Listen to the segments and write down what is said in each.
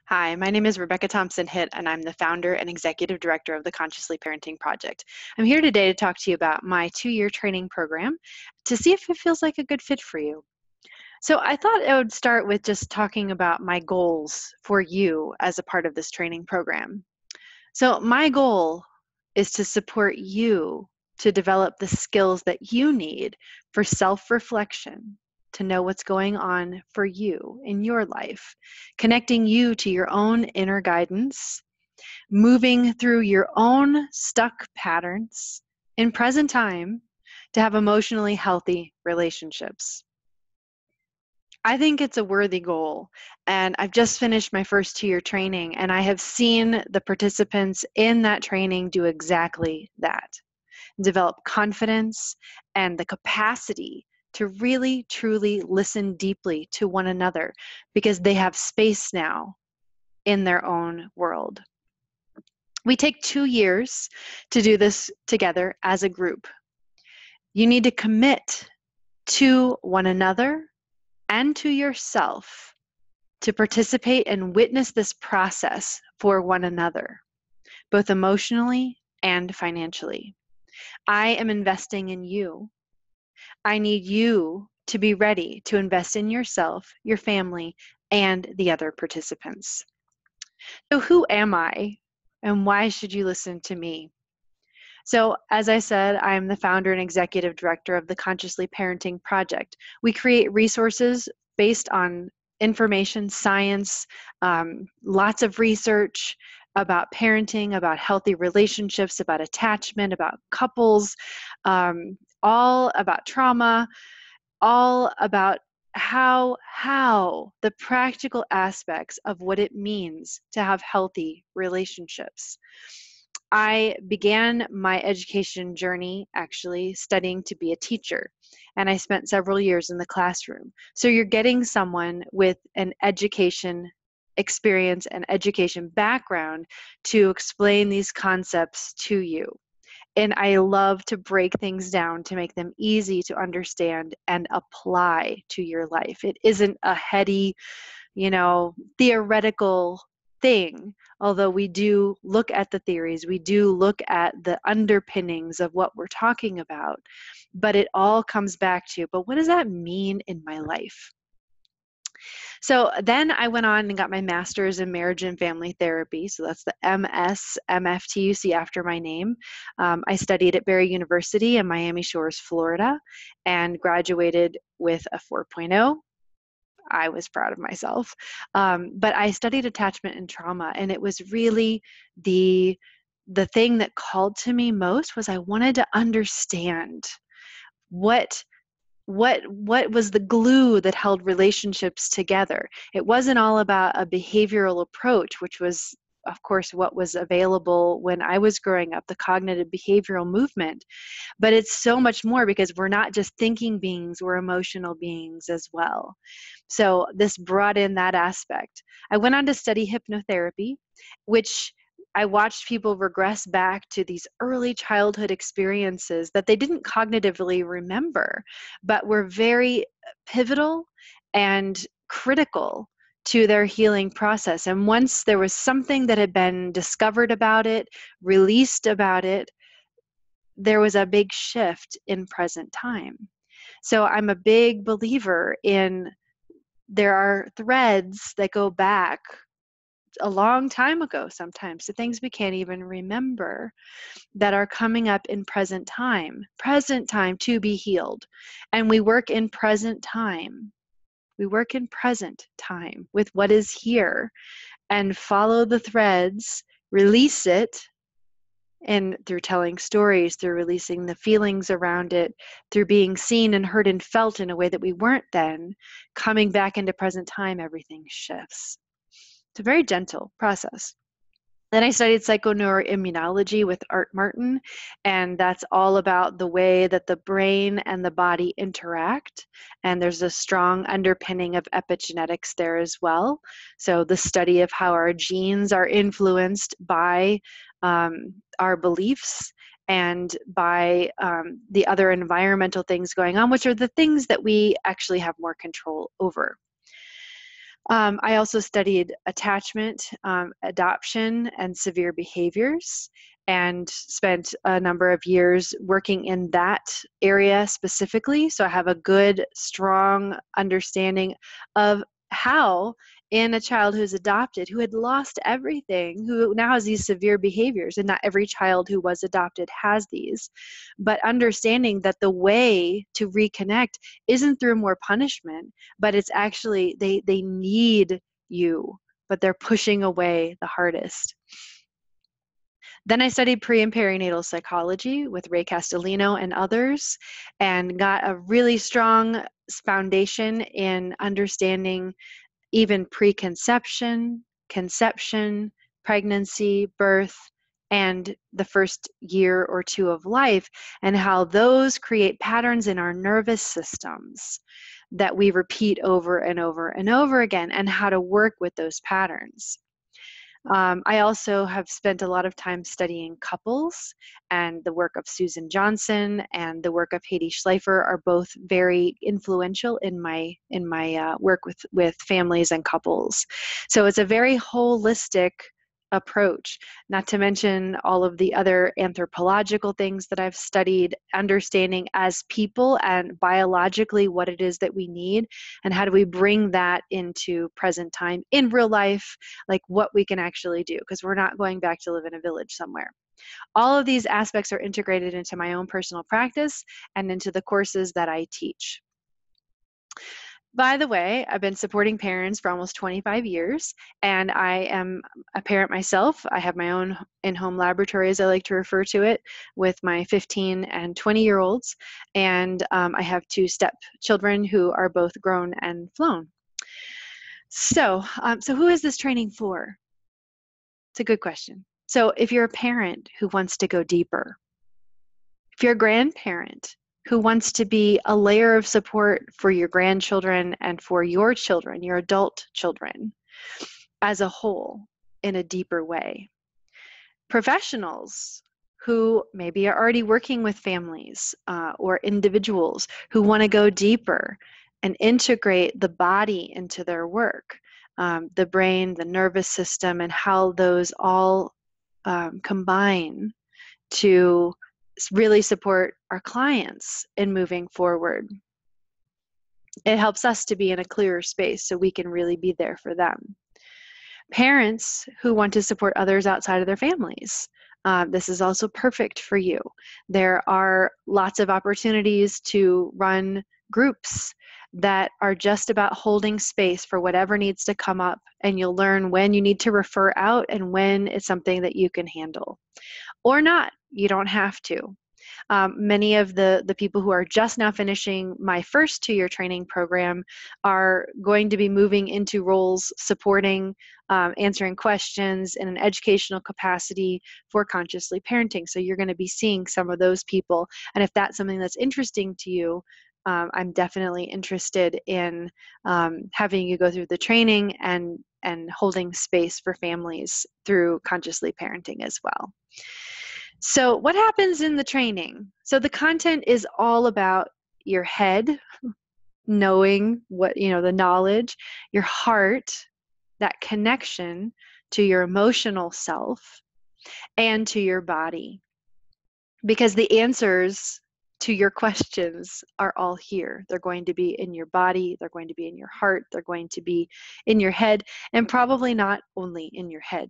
Hi, my name is Rebecca Thompson-Hitt, and I'm the founder and executive director of the Consciously Parenting Project. I'm here today to talk to you about my 2-year training program to see if it feels like a good fit for you. So I thought I would start with just talking about my goals for you as a part of this training program. So my goal is to support you to develop the skills that you need for self-reflection, to know what's going on for you in your life, connecting you to your own inner guidance, moving through your own stuck patterns in present time to have emotionally healthy relationships. I think it's a worthy goal, and I've just finished my first 2-year training, and I have seen the participants in that training do exactly that. Develop confidence and the capacity to really, truly listen deeply to one another because they have space now in their own world. We take 2 years to do this together as a group. You need to commit to one another and to yourself to participate and witness this process for one another, both emotionally and financially. I am investing in you. I need you to be ready to invest in yourself, your family, and the other participants. So who am I, and why should you listen to me? So, as I said, I'm the founder and executive director of the Consciously Parenting Project. We create resources based on information, science, lots of research about parenting, about healthy relationships, about attachment, about couples, all about trauma, all about how the practical aspects of what it means to have healthy relationships. I began my education journey actually studying to be a teacher, and I spent several years in the classroom. So you're getting someone with an education experience and education background to explain these concepts to you. And I love to break things down to make them easy to understand and apply to your life. It isn't a heady, theoretical thing, although we do look at the theories, we do look at the underpinnings of what we're talking about, but it all comes back to, but what does that mean in my life? So then I went on and got my master's in marriage and family therapy. So that's the MSMFT you see after my name. I studied at Barry University in Miami Shores, Florida, and graduated with a 4.0. I was proud of myself. But I studied attachment and trauma, and it was really the thing that called to me most was I wanted to understand what was the glue that held relationships together. It wasn't all about a behavioral approach, which was, of course, what was available when I was growing up, the cognitive behavioral movement. But it's so much more because we're not just thinking beings, we're emotional beings as well. So this brought in that aspect. I went on to study hypnotherapy, which I watched people regress back to these early childhood experiences that they didn't cognitively remember, but were very pivotal and critical to their healing process. And once there was something that had been discovered about it, released about it, there was a big shift in present time. So I'm a big believer in there are threads that go back a long time ago sometimes to things we can't even remember that are coming up in present time to be healed. And we work in present time. We work in present time with what is here and follow the threads, release it, and through telling stories, through releasing the feelings around it, through being seen and heard and felt in a way that we weren't then, coming back into present time, everything shifts. It's a very gentle process. Then I studied psychoneuroimmunology with Art Martin, and that's all about the way that the brain and the body interact. And there's a strong underpinning of epigenetics there as well. So the study of how our genes are influenced by our beliefs and by the other environmental things going on, which are the things that we actually have more control over. I also studied attachment, adoption, and severe behaviors, and spent a number of years working in that area specifically. So I have a good, strong understanding of how, in a child who's adopted, who had lost everything, who now has these severe behaviors, and not every child who was adopted has these, but understanding that the way to reconnect isn't through more punishment, but it's actually they need you, but they're pushing away the hardest. Then I studied pre and perinatal psychology with Ray Castellino and others, and got a really strong foundation in understanding even preconception, conception, pregnancy, birth, and the first year or two of life, and how those create patterns in our nervous systems that we repeat over and over and over again, and how to work with those patterns. I also have spent a lot of time studying couples, and the work of Susan Johnson and the work of Haiti Schleifer are both very influential in my work with families and couples. So it's a very holistic approach, not to mention all of the other anthropological things that I've studied, understanding as people and biologically what it is that we need, and how do we bring that into present time in real life, like what we can actually do, because we're not going back to live in a village somewhere. All of these aspects are integrated into my own personal practice and into the courses that I teach. By the way, I've been supporting parents for almost 25 years, and I am a parent myself. I have my own in-home laboratory, as I like to refer to it, with my 15 and 20-year-olds, and I have 2 stepchildren who are both grown and flown. So who is this training for? It's a good question. So if you're a parent who wants to go deeper, if you're a grandparent who wants to be a layer of support for your grandchildren and for your children, your adult children, as a whole, in a deeper way. Professionals who maybe are already working with families or individuals who want to go deeper and integrate the body into their work, the brain, the nervous system, and how those all combine to really support our clients in moving forward. It helps us to be in a clearer space so we can really be there for them. Parents who want to support others outside of their families. This is also perfect for you. There are lots of opportunities to run groups that are just about holding space for whatever needs to come up, and you'll learn when you need to refer out and when it's something that you can handle. Or not, you don't have to. Many of the people who are just now finishing my first 2-year training program are going to be moving into roles supporting, answering questions in an educational capacity for consciously parenting. So you're going to be seeing some of those people. And if that's something that's interesting to you, I'm definitely interested in having you go through the training and holding space for families through consciously parenting as well. So what happens in the training? So the content is all about your head, knowing what, the knowledge, your heart, that connection to your emotional self, and to your body. Because the answers to your questions are all here. They're going to be in your body, they're going to be in your heart, they're going to be in your head, and probably not only in your head.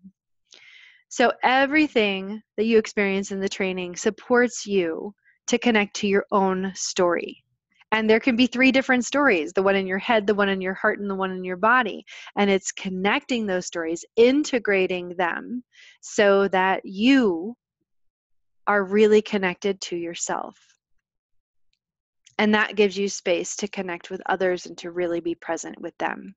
So everything that you experience in the training supports you to connect to your own story. And there can be 3 different stories, the one in your head, the one in your heart, and the one in your body. And it's connecting those stories, integrating them so that you are really connected to yourself. And that gives you space to connect with others and to really be present with them.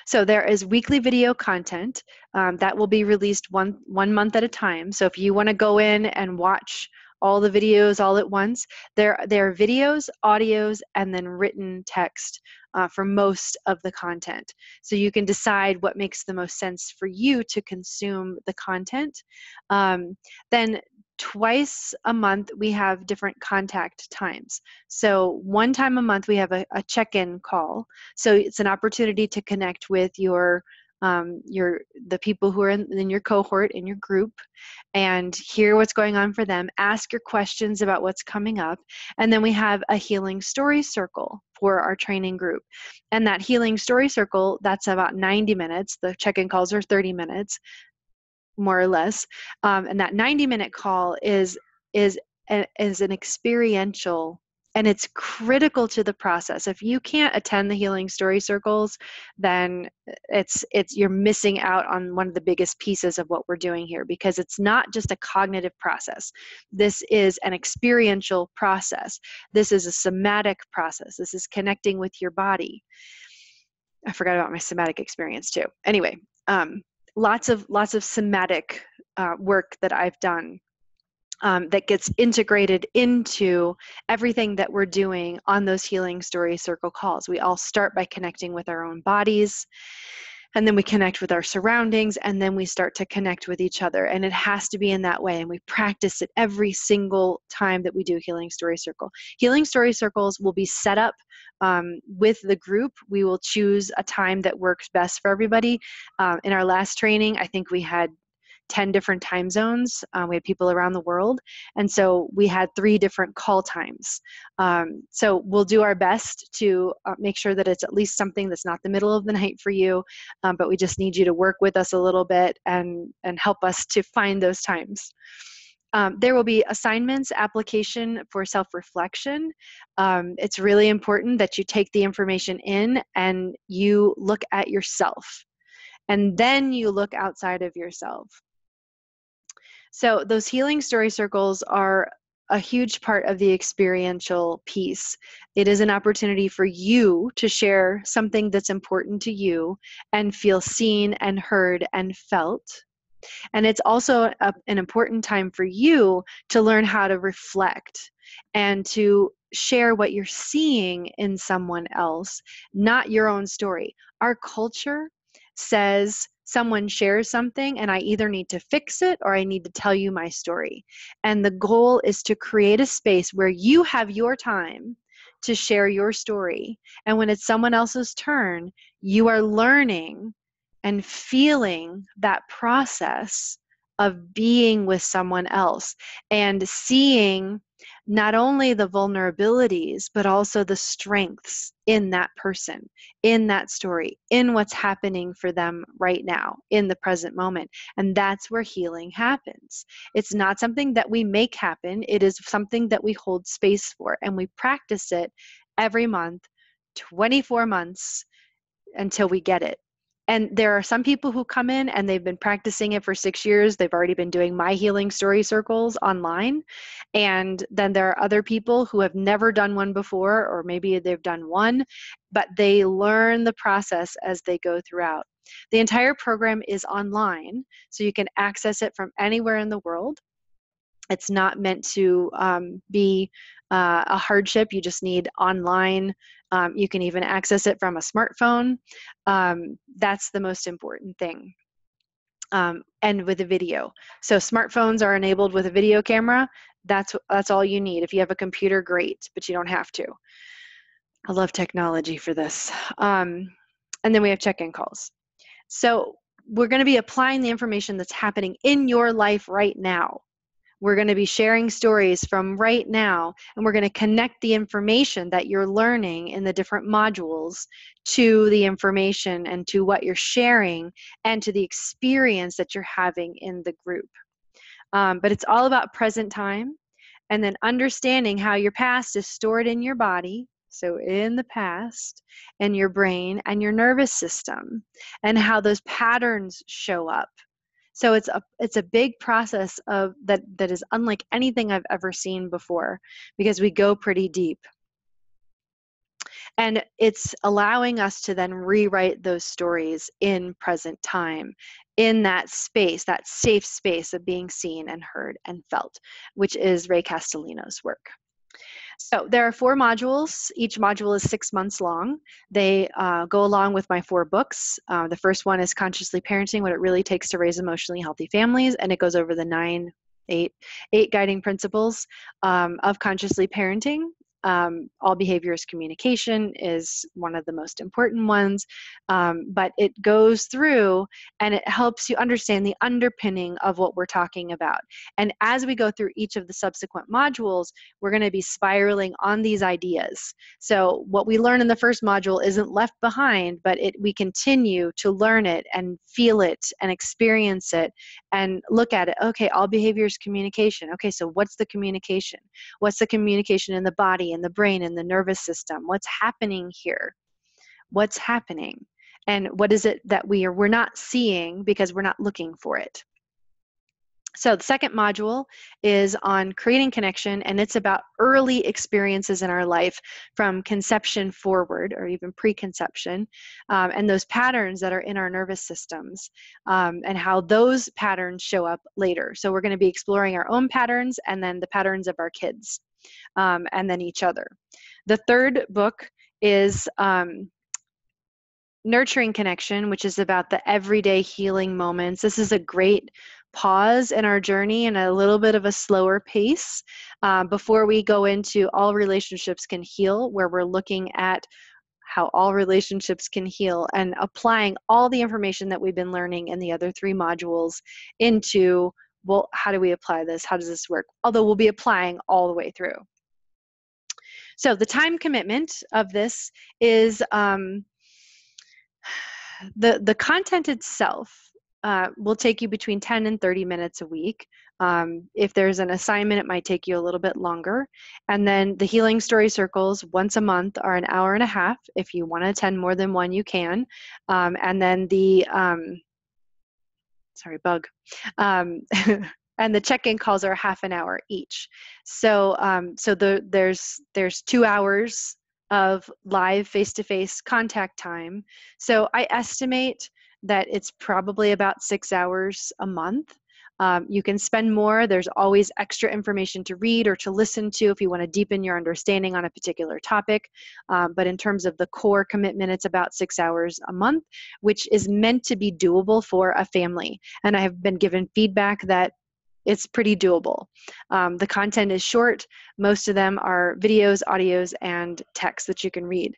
So there is weekly video content that will be released one month at a time. So if you want to go in and watch all the videos all at once, there are videos, audios, and then written text for most of the content. So you can decide what makes the most sense for you to consume the content. Then Twice a month, we have different contact times. So one time a month, we have a check-in call. So it's an opportunity to connect with the people who are in your cohort, in your group, and hear what's going on for them, ask your questions about what's coming up. And then we have a healing story circle for our training group. And that healing story circle, that's about 90 minutes. The check-in calls are 30 minutes, more or less. And that 90-minute call is an experiential, and it's critical to the process. If you can't attend the healing story circles, then you're missing out on one of the biggest pieces of what we're doing here, because it's not just a cognitive process. This is an experiential process. This is a somatic process. This is connecting with your body. I forgot about my somatic experience too. Anyway, lots of somatic work that I've done that gets integrated into everything that we're doing on those healing story circle calls. We all start by connecting with our own bodies, and then we connect with our surroundings, and then we start to connect with each other. And it has to be in that way. And we practice it every single time that we do Healing Story Circle. Healing Story Circles will be set up with the group. We will choose a time that works best for everybody. In our last training, I think we had 10 different time zones. We had people around the world. And so we had 3 different call times. So we'll do our best to make sure that it's at least something that's not the middle of the night for you. But we just need you to work with us a little bit and help us to find those times. There will be assignments, application for self-reflection. It's really important that you take the information in and you look at yourself. And then you look outside of yourself. So those healing story circles are a huge part of the experiential piece. It is an opportunity for you to share something that's important to you and feel seen and heard and felt. And it's also an important time for you to learn how to reflect and to share what you're seeing in someone else, not your own story. Our culture says someone shares something and I either need to fix it or I need to tell you my story. And the goal is to create a space where you have your time to share your story. And when it's someone else's turn, you are learning and feeling that process of being with someone else and seeing not only the vulnerabilities, but also the strengths in that person, in that story, in what's happening for them right now, in the present moment. And that's where healing happens. It's not something that we make happen. It is something that we hold space for, and we practice it every month, 24 months until we get it. And there are some people who come in and they've been practicing it for 6 years. They've already been doing my healing story circles online. And then there are other people who have never done one before, or maybe they've done one, but they learn the process as they go throughout. The entire program is online, so you can access it from anywhere in the world. It's not meant to be a hardship. You just need online. You can even access it from a smartphone. That's the most important thing. And with a video. So smartphones are enabled with a video camera. That's all you need. If you have a computer, great, but you don't have to. I love technology for this. And then we have check-in calls. So we're going to be applying the information that's happening in your life right now. We're going to be sharing stories from right now, and we're going to connect the information that you're learning in the different modules to the information and to what you're sharing and to the experience that you're having in the group. But it's all about present time, and then understanding how your past is stored in your body, so in the past, and your brain and your nervous system, and how those patterns show up. So it's a big process of that is unlike anything I've ever seen before, because we go pretty deep. And it's allowing us to then rewrite those stories in present time, in that space, that safe space of being seen and heard and felt, which is Ray Castellino's work. So there are 4 modules. Each module is 6 months long. They go along with my 4 books. The first one is Consciously Parenting, What It Really Takes to Raise Emotionally Healthy Families, and it goes over the 9 eight, eight guiding principles of consciously parenting. All behavior is communication is one of the most important ones, but it goes through and it helps you understand the underpinning of what we're talking about. And as we go through each of the subsequent modules, we're going to be spiraling on these ideas. So what we learn in the first module isn't left behind, but we continue to learn it and feel it and experience it and look at it. Okay, all behavior is communication. Okay, so what's the communication? What's the communication in the body, in the brain, in the nervous system? What's happening here? What's happening? And what is it that we're not seeing because we're not looking for it? So the second module is on creating connection, and it's about early experiences in our life from conception forward, or even preconception, and those patterns that are in our nervous systems, and how those patterns show up later. So we're going to be exploring our own patterns and then the patterns of our kids, and then each other. The third book is Nurturing Connection, which is about the everyday healing moments. This is a great pause in our journey and a little bit of a slower pace before we go into All Relationships Can Heal, where we're looking at how all relationships can heal and applying all the information that we've been learning in the other three modules into, well, how do we apply this? How does this work? Although we'll be applying all the way through. So the time commitment of this is the content itself will take you between 10 and 30 minutes a week. If there's an assignment, it might take you a little bit longer. And then the Healing Story Circles once a month are an hour and a half. If you want to attend more than one, you can. And then the, sorry, bug. And the check-in calls are half an hour each. So, there's 2 hours of live face-to-face contact time. So I estimate that it's probably about 6 hours a month. You can spend more. There's always extra information to read or to listen to if you want to deepen your understanding on a particular topic. But in terms of the core commitment, it's about 6 hours a month, which is meant to be doable for a family. And I have been given feedback that it's pretty doable. The content is short. Most of them are videos, audios, and text that you can read.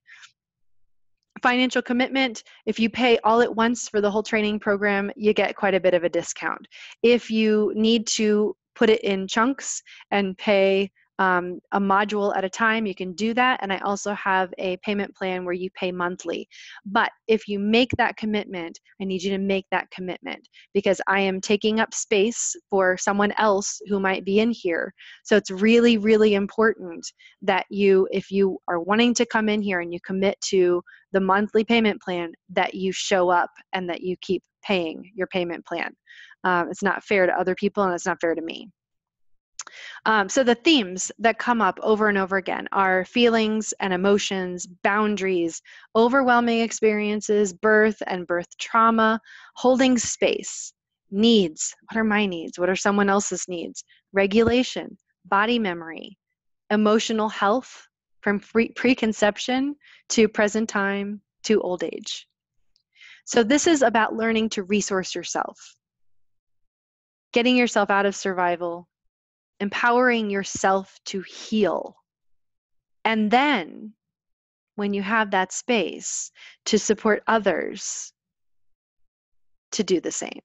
Financial commitment, if you pay all at once for the whole training program, you get quite a bit of a discount. If you need to put it in chunks and pay a module at a time, you can do that. And I also have a payment plan where you pay monthly. But if you make that commitment, I need you to make that commitment because I am taking up space for someone else who might be in here. So it's really, really important that if you are wanting to come in here and you commit to the monthly payment plan, that you show up and that you keep paying your payment plan. It's not fair to other people and it's not fair to me. So the themes that come up over and over again are feelings and emotions, boundaries, overwhelming experiences, birth and birth trauma, holding space, needs. What are my needs? What are someone else's needs? Regulation, body memory, emotional health from preconception to present time to old age. So this is about learning to resource yourself, getting yourself out of survival, empowering yourself to heal. And then when you have that space to support others to do the same.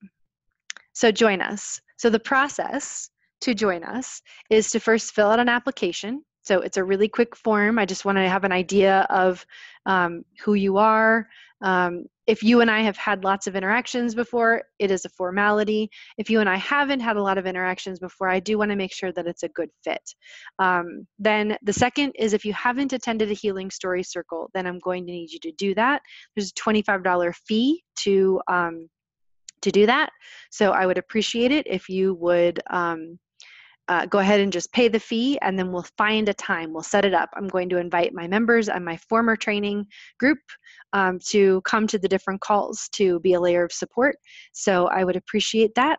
So join us. So the process to join us is to first fill out an application. So it's a really quick form. I just want to have an idea of who you are. If you and I have had lots of interactions before, it is a formality. If you and I haven't had a lot of interactions before, I do want to make sure that it's a good fit. Then the second is if you haven't attended a Healing Story Circle, then I'm going to need you to do that. There's a $25 fee to do that. So I would appreciate it if you would go ahead and just pay the fee, and then we'll find a time. We'll set it up. I'm going to invite my members and my former training group to come to the different calls to be a layer of support. So I would appreciate that.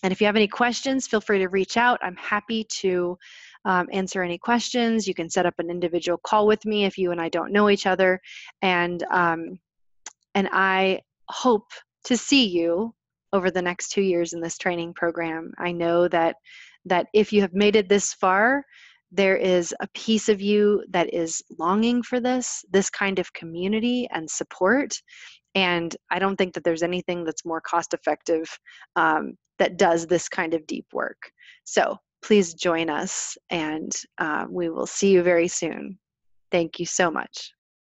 And if you have any questions, feel free to reach out. I'm happy to answer any questions. You can set up an individual call with me if you and I don't know each other. And I hope to see you over the next 2 years in this training program. I know that if you have made it this far, there is a piece of you that is longing for this kind of community and support. And I don't think that there's anything that's more cost effective that does this kind of deep work. So please join us, and we will see you very soon. Thank you so much.